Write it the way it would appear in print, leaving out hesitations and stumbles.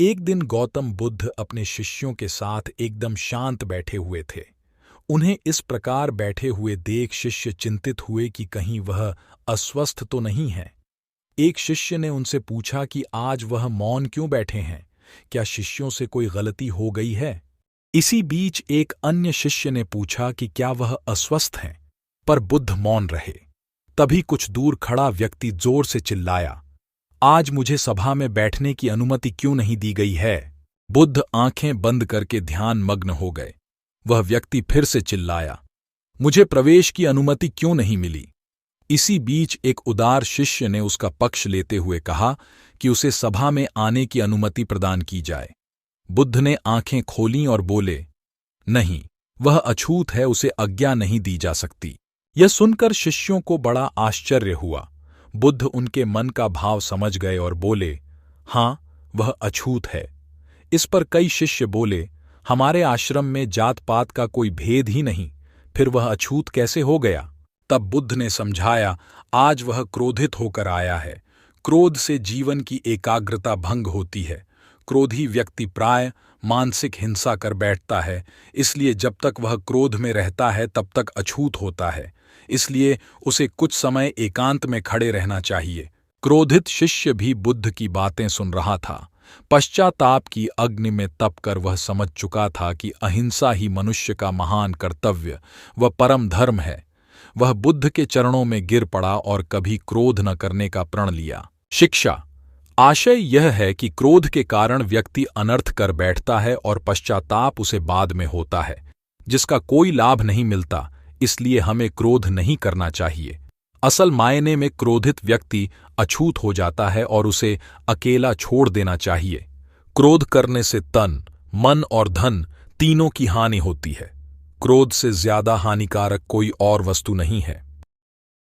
एक दिन गौतम बुद्ध अपने शिष्यों के साथ एकदम शांत बैठे हुए थे। उन्हें इस प्रकार बैठे हुए देख शिष्य चिंतित हुए कि कहीं वह अस्वस्थ तो नहीं है। एक शिष्य ने उनसे पूछा कि आज वह मौन क्यों बैठे हैं, क्या शिष्यों से कोई गलती हो गई है? इसी बीच एक अन्य शिष्य ने पूछा कि क्या वह अस्वस्थ हैं, पर बुद्ध मौन रहे। तभी कुछ दूर खड़ा व्यक्ति जोर से चिल्लाया, आज मुझे सभा में बैठने की अनुमति क्यों नहीं दी गई है? बुद्ध आंखें बंद करके ध्यान मग्न हो गए। वह व्यक्ति फिर से चिल्लाया, मुझे प्रवेश की अनुमति क्यों नहीं मिली? इसी बीच एक उदार शिष्य ने उसका पक्ष लेते हुए कहा कि उसे सभा में आने की अनुमति प्रदान की जाए। बुद्ध ने आंखें खोलीं और बोले, नहीं, वह अछूत है, उसे आज्ञा नहीं दी जा सकती। यह सुनकर शिष्यों को बड़ा आश्चर्य हुआ। बुद्ध उनके मन का भाव समझ गए और बोले, हाँ, वह अछूत है। इस पर कई शिष्य बोले, हमारे आश्रम में जात पात का कोई भेद ही नहीं, फिर वह अछूत कैसे हो गया? तब बुद्ध ने समझाया, आज वह क्रोधित होकर आया है। क्रोध से जीवन की एकाग्रता भंग होती है। क्रोधी व्यक्ति प्राय मानसिक हिंसा कर बैठता है, इसलिए जब तक वह क्रोध में रहता है तब तक अछूत होता है। इसलिए उसे कुछ समय एकांत में खड़े रहना चाहिए। क्रोधित शिष्य भी बुद्ध की बातें सुन रहा था। पश्चाताप की अग्नि में तपकर वह समझ चुका था कि अहिंसा ही मनुष्य का महान कर्तव्य व परम धर्म है। वह बुद्ध के चरणों में गिर पड़ा और कभी क्रोध न करने का प्रण लिया। शिक्षा। आशय यह है कि क्रोध के कारण व्यक्ति अनर्थ कर बैठता है और पश्चाताप उसे बाद में होता है, जिसका कोई लाभ नहीं मिलता। इसलिए हमें क्रोध नहीं करना चाहिए। असल मायने में क्रोधित व्यक्ति अछूत हो जाता है और उसे अकेला छोड़ देना चाहिए। क्रोध करने से तन, मन और धन तीनों की हानि होती है। क्रोध से ज्यादा हानिकारक कोई और वस्तु नहीं है।